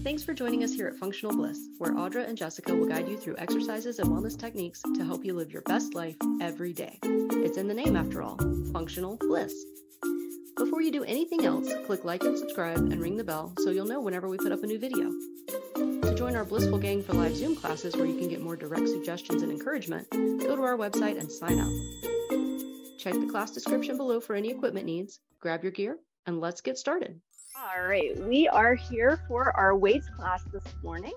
Thanks for joining us here at Functional Bliss, where Audra and Jessica will guide you through exercises and wellness techniques to help you live your best life every day. It's in the name after all, Functional Bliss. Before you do anything else, click like and subscribe and ring the bell so you'll know whenever we put up a new video. To join our Blissful Gang for live Zoom classes where you can get more direct suggestions and encouragement, go to our website and sign up. Check the class description below for any equipment needs, grab your gear, and let's get started. All right, we are here for our weights class this morning,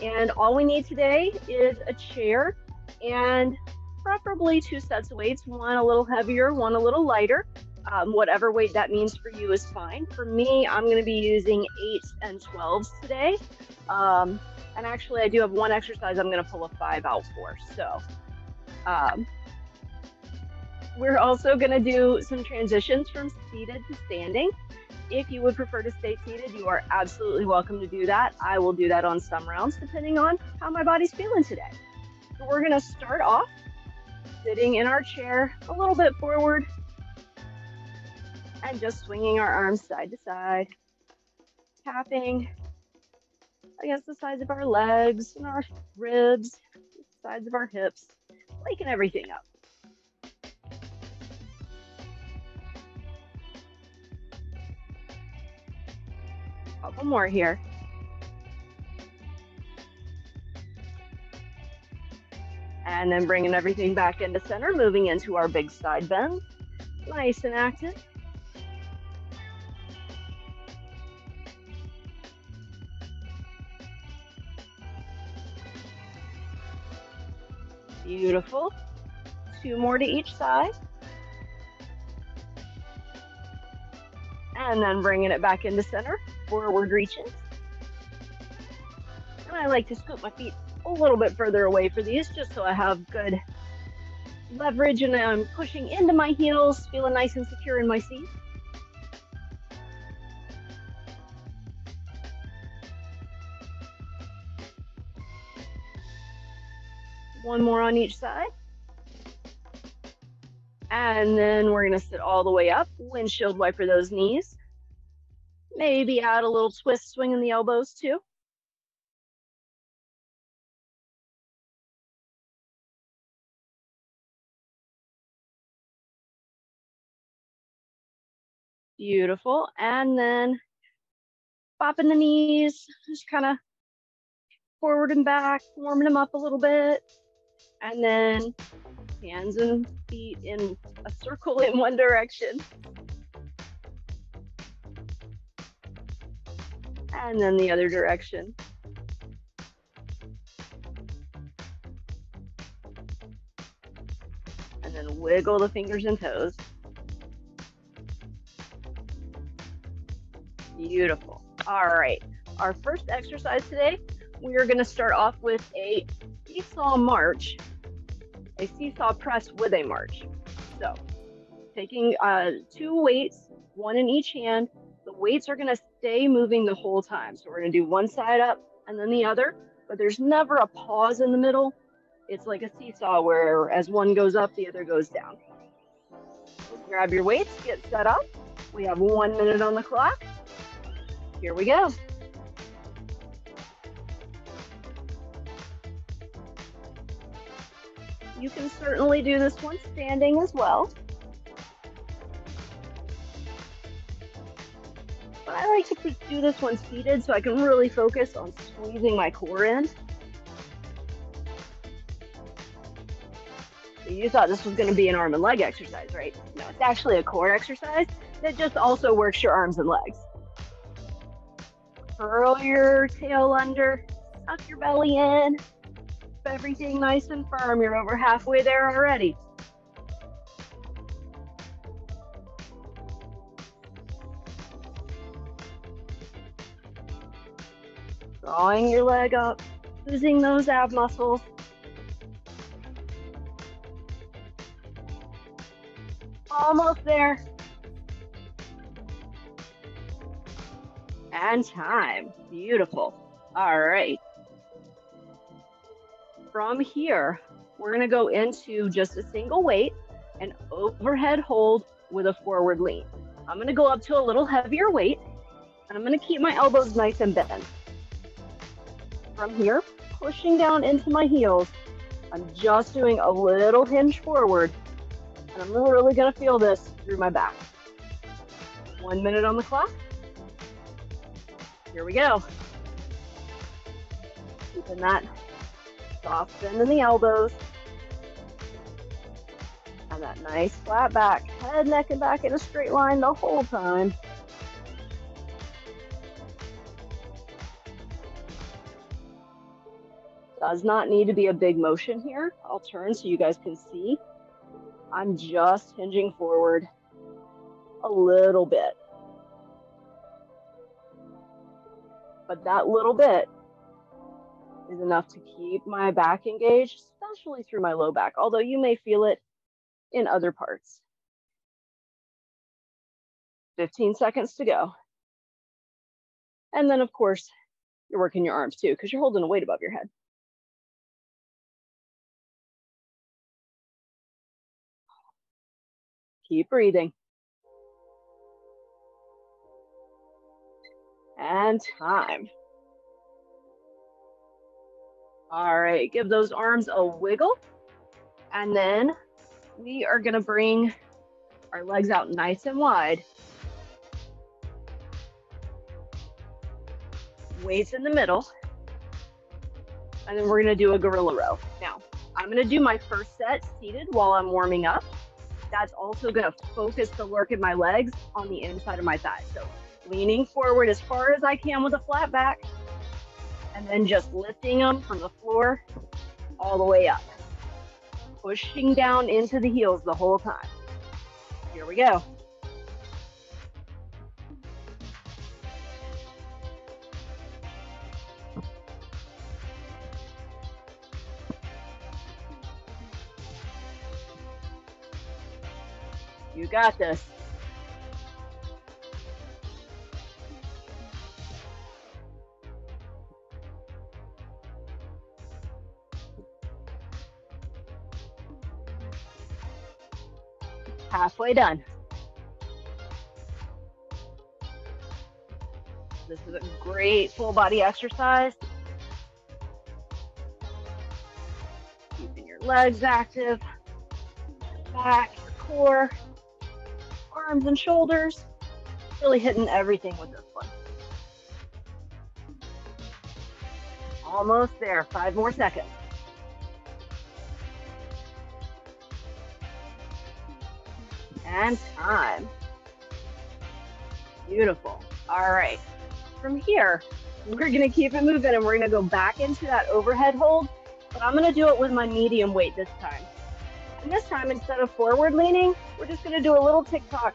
and all we need today is a chair and preferably two sets of weights, one a little heavier, one a little lighter. Whatever weight that means for you is fine. For me, I'm going to be using 8s and 12s today. And actually, I do have one exercise I'm going to pull a 5 out for. So we're also going to do some transitions from seated to standing. If you would prefer to stay seated, you are absolutely welcome to do that. I will do that on some rounds, depending on how my body's feeling today. So we're going to start off sitting in our chair a little bit forward and just swinging our arms side to side, tapping against the sides of our legs and our ribs, sides of our hips, waking everything up. Couple more here. And then bringing everything back into center, moving into our big side bend. Nice and active. Beautiful. 2 more to each side. And then bringing it back into center, forward reaches. And I like to scoop my feet a little bit further away for these, just so I have good leverage and I'm pushing into my heels, feeling nice and secure in my seat. One more on each side. And then we're going to sit all the way up, windshield wiper those knees. Maybe add a little twist, swinging the elbows too. Beautiful. And then bopping the knees, just kind of forward and back, warming them up a little bit. And then hands and feet in a circle in one direction. And then the other direction. And then wiggle the fingers and toes. Beautiful. All right. Our first exercise today, we are going to start off with a seesaw march, a seesaw press with a march. So taking 2 weights, one in each hand. The weights are going to stay moving the whole time. So we're going to do one side up and then the other, but there's never a pause in the middle. It's like a seesaw where as one goes up, the other goes down. So grab your weights, get set up. We have 1 minute on the clock. Here we go. You can certainly do this one standing as well. But I like to do this one seated so I can really focus on squeezing my core in. So you thought this was going to be an arm and leg exercise, right? No, it's actually a core exercise that just also works your arms and legs. Curl your tail under, tuck your belly in. Keep everything nice and firm. You're over halfway there already. Drawing your leg up, using those ab muscles. Almost there. And time. Beautiful. All right. From here, we're going to go into just a single weight and overhead hold with a forward lean. I'm going to go up to a little heavier weight, and I'm going to keep my elbows nice and bent. From here, pushing down into my heels, I'm just doing a little hinge forward, and I'm really gonna feel this through my back. 1 minute on the clock. Here we go. Keeping that soft bend in the elbows. And that nice flat back, head, neck, and back in a straight line the whole time. Does not need to be a big motion here. I'll turn so you guys can see. I'm just hinging forward a little bit. But that little bit is enough to keep my back engaged, especially through my low back, although you may feel it in other parts. 15 seconds to go. And then, of course, you're working your arms too, because you're holding a weight above your head. Keep breathing. And time. All right, give those arms a wiggle. And then we are gonna bring our legs out nice and wide. Weights in the middle. And then we're gonna do a gorilla row. Now, I'm gonna do my first set seated while I'm warming up. That's also gonna focus the work in my legs on the inside of my thighs. So leaning forward as far as I can with a flat back, and then just lifting them from the floor all the way up. Pushing down into the heels the whole time. Here we go. You got this. Halfway done. This is a great full body exercise. Keeping your legs active, your back, your core, arms and shoulders. Really hitting everything with this one. Almost there. 5 more seconds. And time. Beautiful. All right. From here, we're going to keep it moving and we're going to go back into that overhead hold, but I'm going to do it with my medium weight this time. And this time, instead of forward leaning, we're just going to do a little tick-tock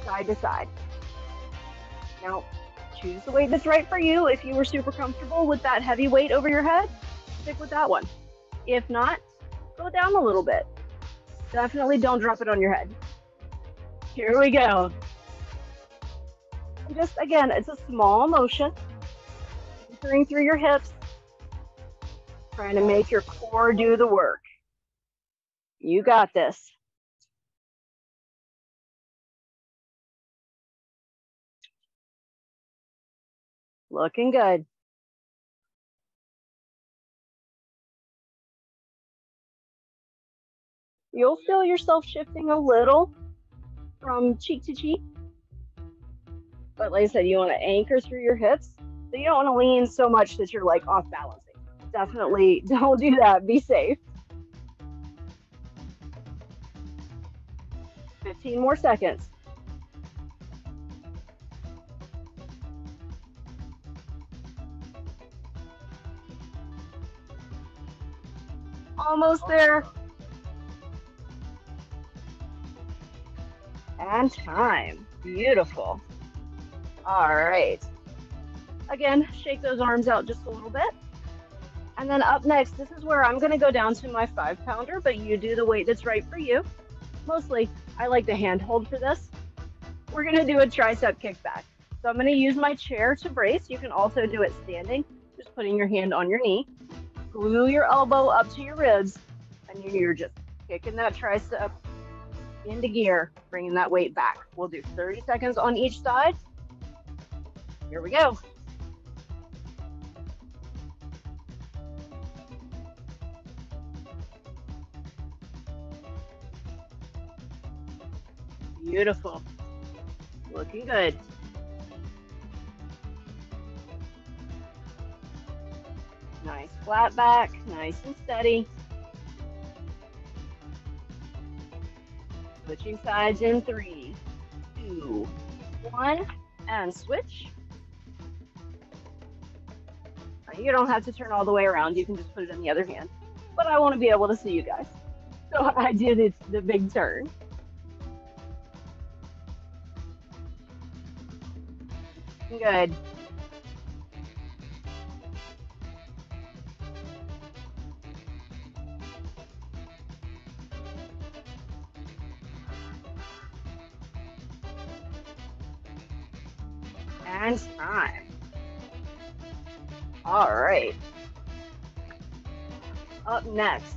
side to side. Now, choose the weight that's right for you. If you were super comfortable with that heavy weight over your head, stick with that one. If not, go down a little bit. Definitely don't drop it on your head. Here we go. Just, again, it's a small motion. Entering through your hips. Trying to make your core do the work. You got this. Looking good. You'll feel yourself shifting a little from cheek to cheek. But like I said, you want to anchor through your hips. So you don't want to lean so much that you're like off balancing. Definitely don't do that. Be safe. 15 more seconds. Almost there. And time. Beautiful. All right. Again, shake those arms out just a little bit. And then up next, this is where I'm going to go down to my 5-pounder, but you do the weight that's right for you. Mostly, I like the hand hold for this. We're going to do a tricep kickback. So I'm going to use my chair to brace. You can also do it standing, just putting your hand on your knee. Glue your elbow up to your ribs, and you're just kicking that tricep into gear, bringing that weight back. We'll do 30 seconds on each side. Here we go. Beautiful. Looking good. Nice flat back, nice and steady. Switching sides in 3, 2, 1, and switch. You don't have to turn all the way around. You can just put it in the other hand. But I want to be able to see you guys. So I did the big turn. Good. And time. All right. Up next,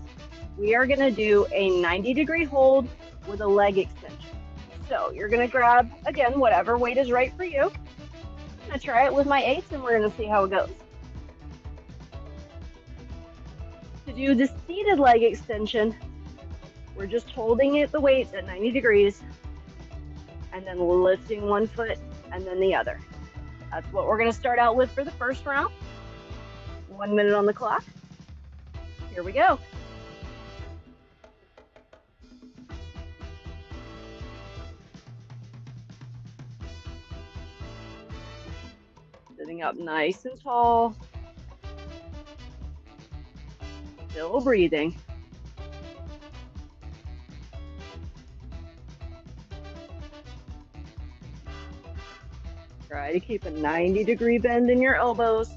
we are going to do a 90-degree hold with a leg extension. So you're going to grab, again, whatever weight is right for you. I'm going to try it with my 8s and we're going to see how it goes. To do the seated leg extension, we're just holding it, the weights at 90 degrees and then lifting one foot and then the other. That's what we're going to start out with for the first round. 1 minute on the clock. Here we go. Sitting up nice and tall. Still breathing. Try to keep a 90-degree bend in your elbows.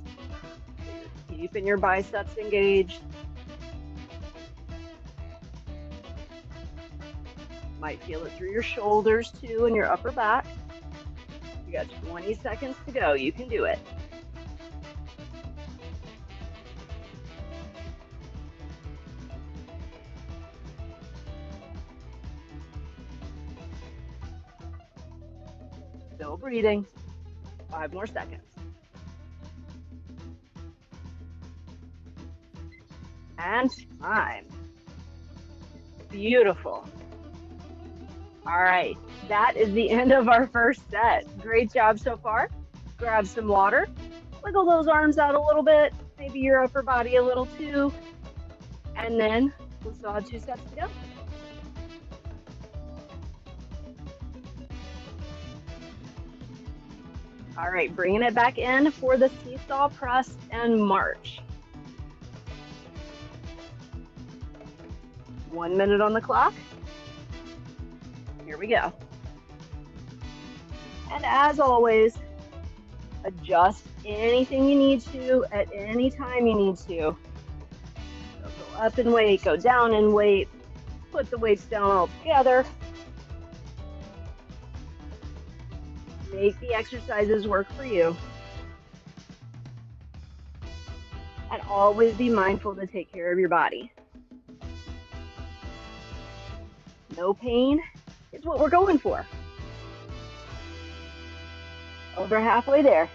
Keeping your biceps engaged. Might feel it through your shoulders too and your upper back. You got 20 seconds to go. You can do it. Still breathing. 5 more seconds. And time. Beautiful. All right, that is the end of our first set. Great job so far. Grab some water, wiggle those arms out a little bit, maybe your upper body a little too, and then we still have 2 sets to go. All right, bringing it back in for the seesaw press and march. 1 minute on the clock. Here we go. And as always, adjust anything you need to at any time you need to. So go up in weight, go down in weight, put the weights down all together. Make the exercises work for you. And always be mindful to take care of your body. No pain is what we're going for. Over halfway there.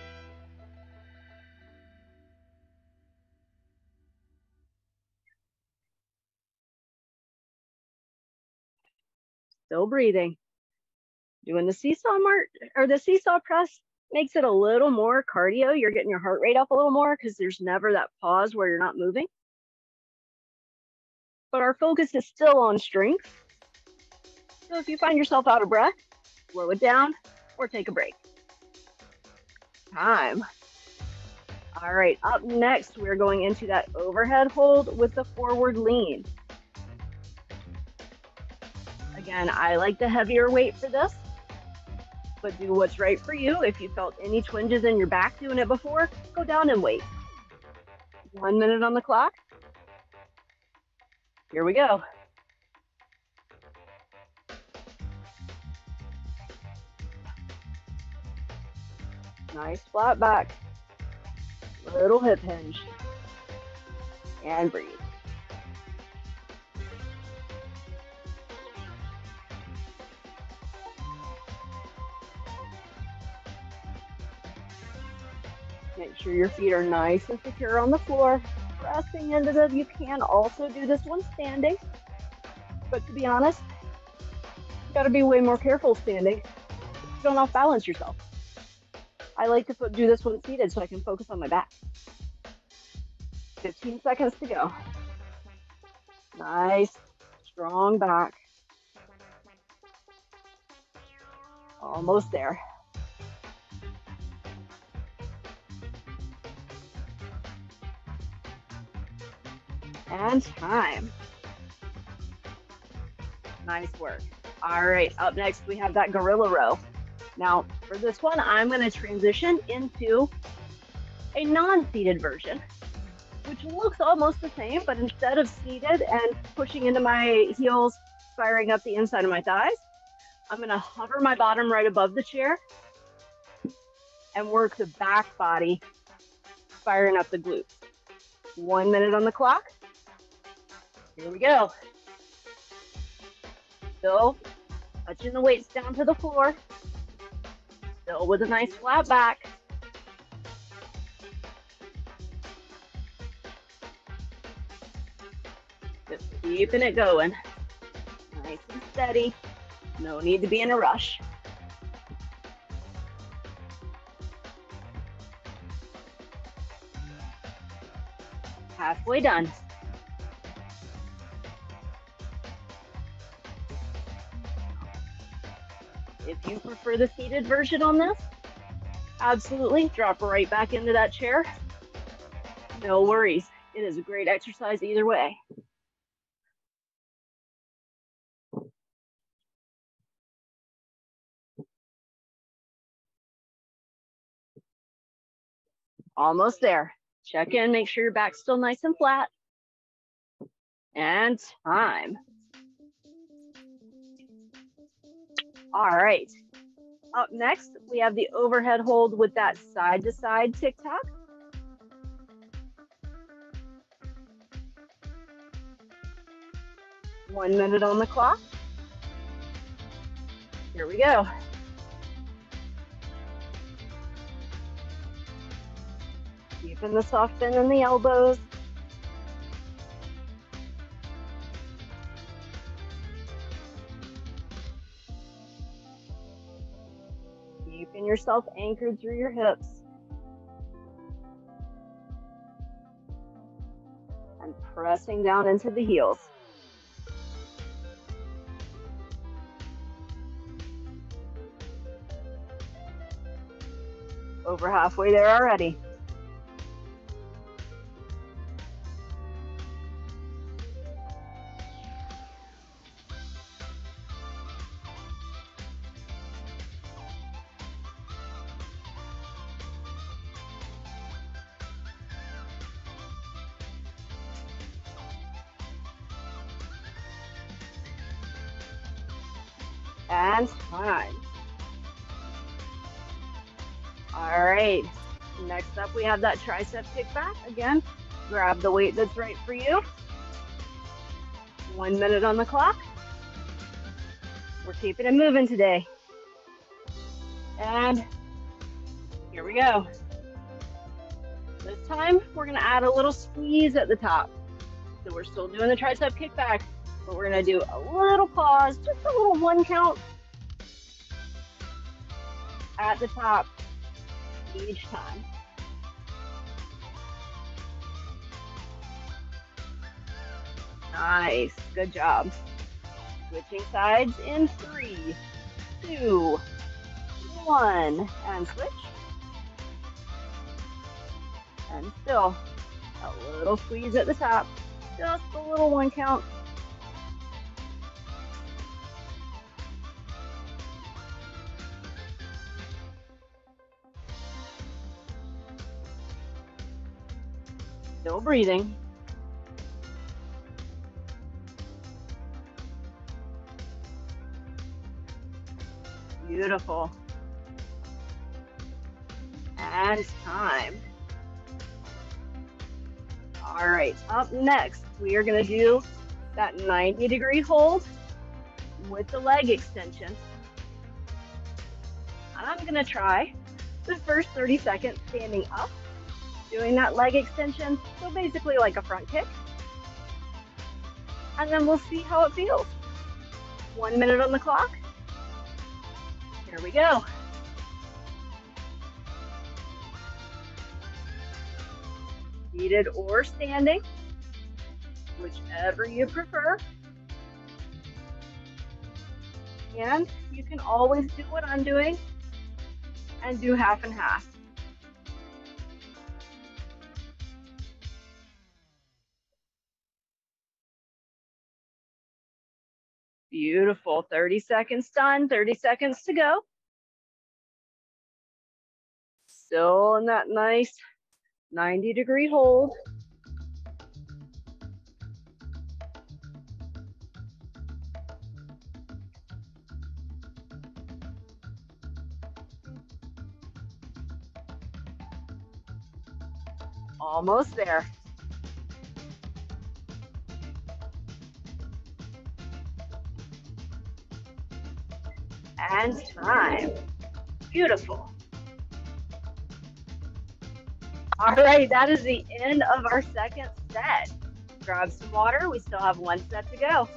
Still breathing. Doing the seesaw march or the seesaw press makes it a little more cardio. You're getting your heart rate up a little more because there's never that pause where you're not moving. But our focus is still on strength. So if you find yourself out of breath, slow it down or take a break. Time. All right, up next, we're going into that overhead hold with the forward lean. Again, I like the heavier weight for this, but do what's right for you. If you felt any twinges in your back doing it before, go down and wait. 1 minute on the clock. Here we go. Nice flat back. Little hip hinge. And breathe. Make sure your feet are nice and secure on the floor. Pressing into them. You can also do this one standing. But to be honest, Got to be way more careful standing. Don't off balance yourself. I like to do this one seated so I can focus on my back. 15 seconds to go. Nice, strong back. Almost there. And time. Nice work. All right, up next we have that gorilla row. Now, for this one, I'm going to transition into a non-seated version, which looks almost the same, but instead of seated and pushing into my heels, firing up the inside of my thighs, I'm going to hover my bottom right above the chair and work the back body, firing up the glutes. 1 minute on the clock. Here we go. Still touching the weights down to the floor. Still with a nice flat back. Just keeping it going. Nice and steady. No need to be in a rush. Halfway done. If you prefer the seated version on this, absolutely drop right back into that chair. No worries. It is a great exercise either way. Almost there. Check in, make sure your back's still nice and flat. And time. All right. Up next, we have the overhead hold with that side-to-side tic-tac. One minute on the clock. Here we go. Keeping the soft bend in the elbows. Keeping yourself anchored through your hips. And pressing down into the heels. Over halfway there already. And time. All right, next up we have that tricep kickback. Again, grab the weight that's right for you. 1 minute on the clock. We're keeping it moving today. And here we go. This time, we're gonna add a little squeeze at the top. So we're still doing the tricep kickback, but we're gonna do a little pause, just a little 1 count at the top each time. Nice, good job. Switching sides in 3, 2, 1, and switch. And still a little squeeze at the top, just a little 1 count. Still breathing. Beautiful. And time. All right, up next, we are going to do that 90-degree hold with the leg extension. I'm going to try the first 30 seconds standing up, doing that leg extension, so basically like a front kick. And then we'll see how it feels. 1 minute on the clock. Here we go. Seated or standing, whichever you prefer. And you can always do what I'm doing and do half and half. Beautiful. 30 seconds done, 30 seconds to go. Still in that nice 90-degree hold. Almost there. And time. Beautiful. All right, that is the end of our second set. Grab some water. We still have one set to go.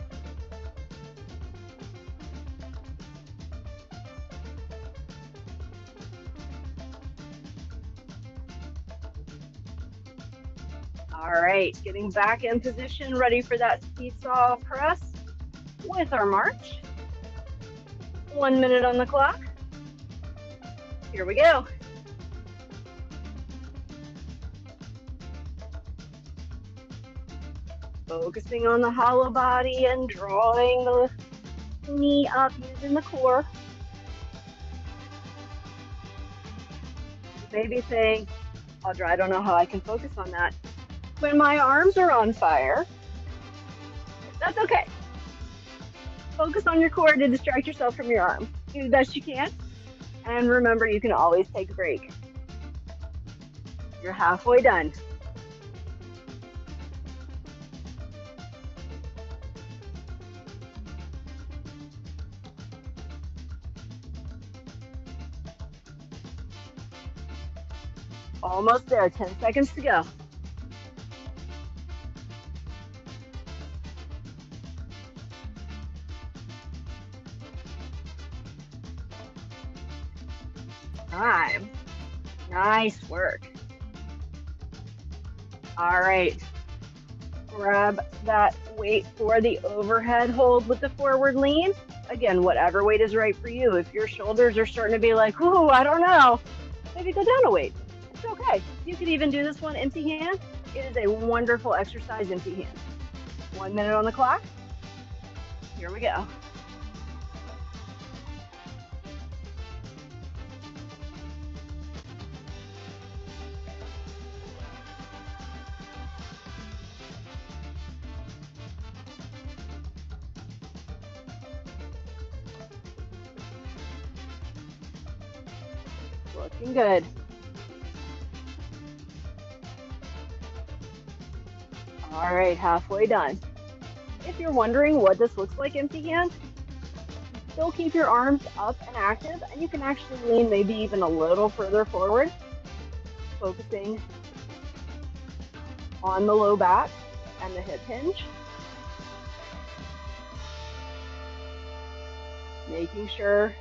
All right, getting back in position, ready for that seesaw press with our march. 1 minute on the clock. Here we go. Focusing on the hollow body and drawing the knee up using the core. Maybe saying, Audra, I don't know how I can focus on that when my arms are on fire. That's okay. Focus on your core to distract yourself from your arm. Do the best you can. And remember, you can always take a break. You're halfway done. Almost there, 10 seconds to go. Time. Nice work. All right. Grab that weight for the overhead hold with the forward lean. Again, whatever weight is right for you. If your shoulders are starting to be like, ooh, I don't know, maybe go down a weight. It's okay. You could even do this one empty hand. It is a wonderful exercise, empty hand. 1 minute on the clock. Here we go. Looking good. All right, halfway done. If you're wondering what this looks like empty hand, still keep your arms up and active, and you can actually lean maybe even a little further forward, focusing on the low back and the hip hinge. Making sure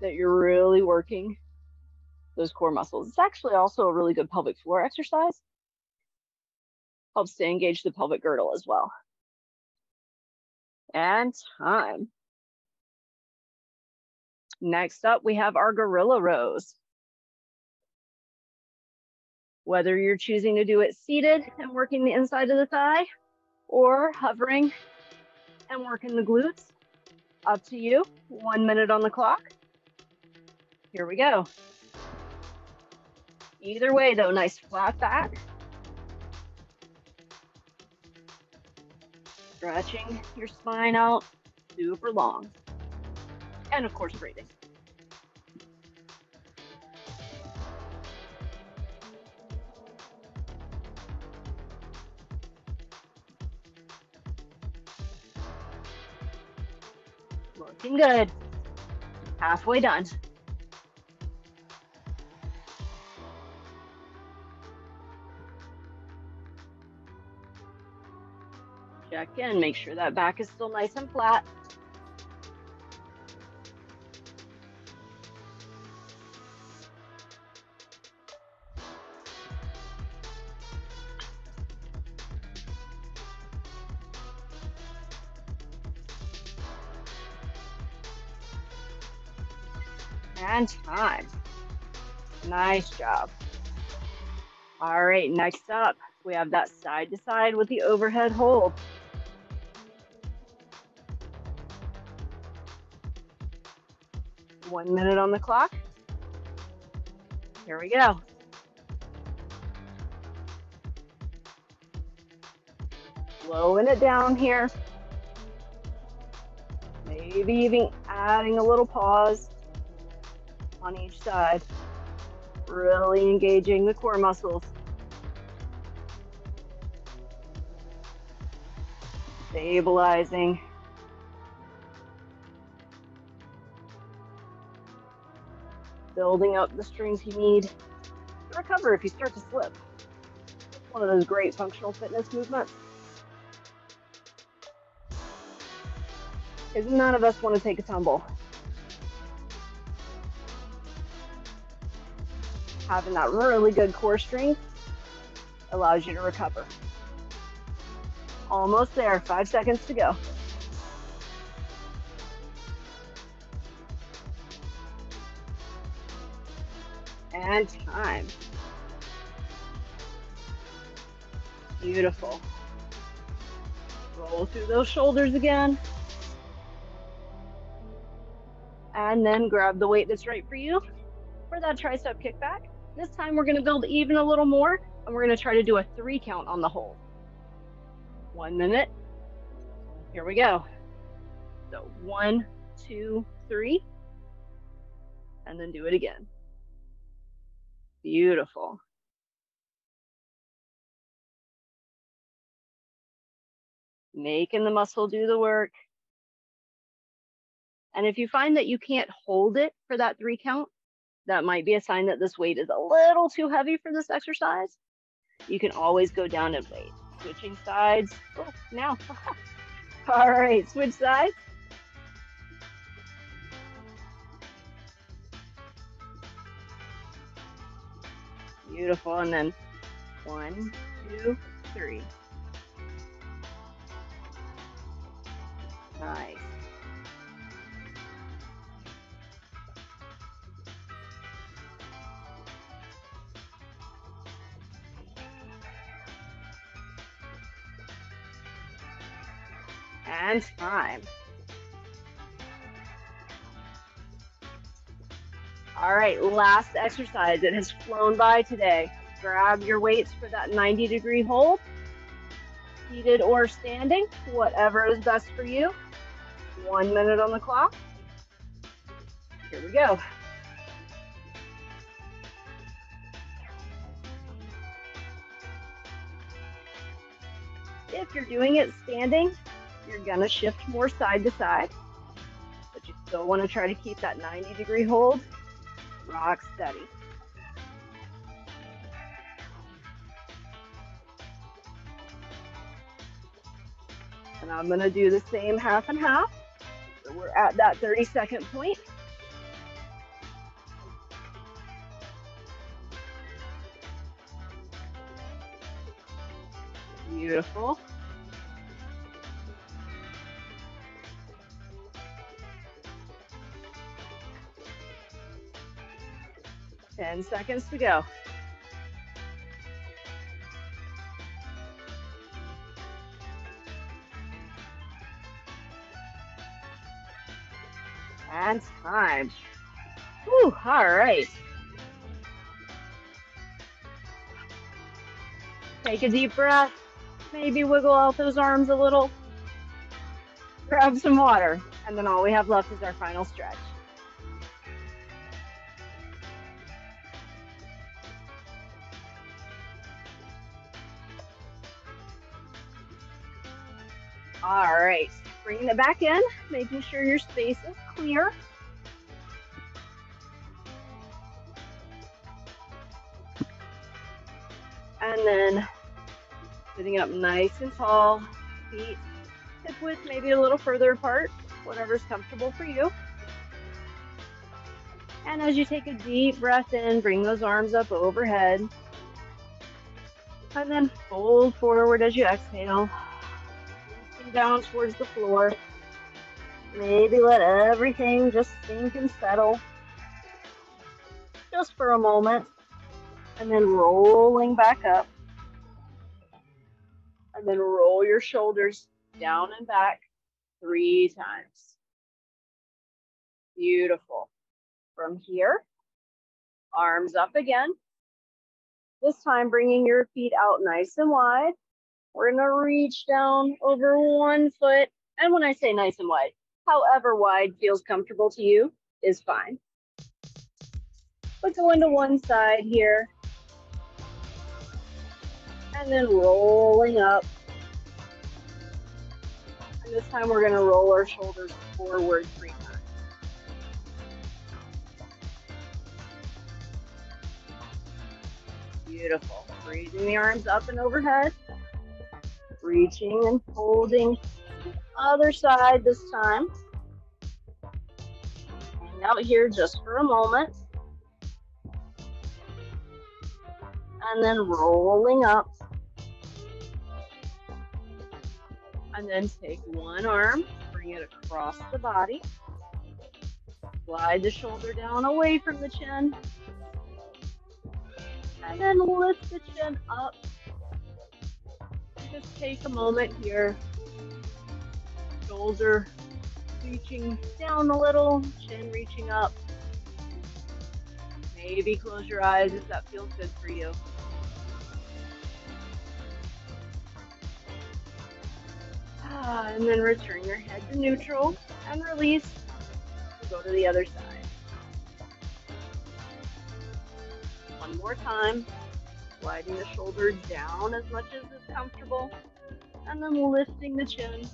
that you're really working those core muscles. It's actually also a really good pelvic floor exercise. Helps to engage the pelvic girdle as well. And time. Next up, we have our gorilla rows. Whether you're choosing to do it seated and working the inside of the thigh, or hovering and working the glutes, up to you. 1 minute on the clock. Here we go. Either way though, nice flat back. Stretching your spine out super long. And of course, breathing. Looking good. Halfway done. Check in, make sure that back is still nice and flat. And time. Nice job. All right, next up, we have that side to side with the overhead hold. One minute on the clock. Here we go. Slowing it down here. Maybe even adding a little pause on each side. Really engaging the core muscles. Stabilizing. Building up the strength you need to recover if you start to slip. It's one of those great functional fitness movements. Because none of us want to take a tumble. Having that really good core strength allows you to recover. Almost there, 5 seconds to go. And time. Beautiful. Roll through those shoulders again. And then grab the weight that's right for you for that tricep kickback. This time we're going to build even a little more, and we're going to try to do a 3 count on the hold. 1 minute. Here we go. So 1, 2, 3. And then do it again. Beautiful. Making the muscle do the work. And if you find that you can't hold it for that 3 count, that might be a sign that this weight is a little too heavy for this exercise. You can always go down in weight. Switching sides. Oh, now. All right, switch sides. Beautiful. And then 1, 2, 3. Nice. And time. All right, last exercise. It has flown by today. Grab your weights for that 90-degree hold. Seated or standing, whatever is best for you. 1 minute on the clock. Here we go. If you're doing it standing, you're gonna shift more side to side, but you still want to try to keep that 90-degree hold. Rock steady. And I'm gonna do the same half and half. So we're at that 30-second point. Beautiful. Ten seconds to go. And time. Whew, all right. Take a deep breath. Maybe wiggle out those arms a little. Grab some water. And then all we have left is our final stretch. All right, bringing it back in, making sure your space is clear. And then sitting up nice and tall, feet hip width, maybe a little further apart, whatever's comfortable for you. And as you take a deep breath in, bring those arms up overhead. And then fold forward as you exhale, lifting down towards the floor. Maybe let everything just sink and settle just for a moment. And then rolling back up. And then roll your shoulders down and back 3 times. Beautiful. From here, arms up again. This time, bringing your feet out nice and wide. We're going to reach down over one foot. And when I say nice and wide, however wide feels comfortable to you is fine. But go into one side here. And then rolling up. And this time we're going to roll our shoulders forward 3 times. Beautiful. Raising the arms up and overhead. Reaching and folding. Other side this time. Hang out here just for a moment. And then rolling up. And then take one arm, bring it across the body. Slide the shoulder down away from the chin. And then lift the chin up. Just take a moment here. Shoulder reaching down a little, chin reaching up. Maybe close your eyes if that feels good for you. And then return your head to neutral and release. Go to the other side. One more time. Sliding the shoulders down as much as is comfortable. And then lifting the chin.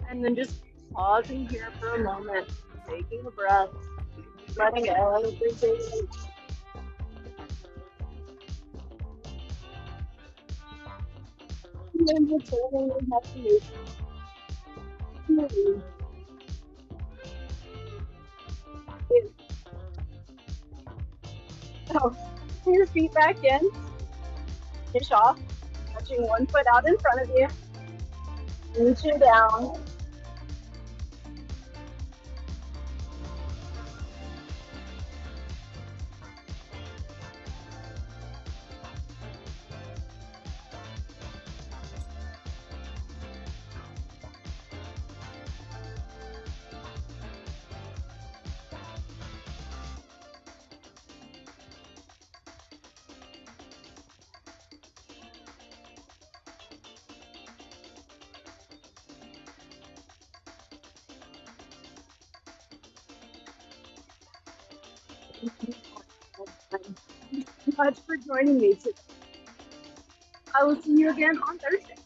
And then just pausing here for a moment. Taking a breath. Letting everything. And then returning your head to neutral. So, put your feet back in. Finish off. Touching one foot out in front of you. Reaching down. Thank you so much for joining me today. I will see you again on Thursday.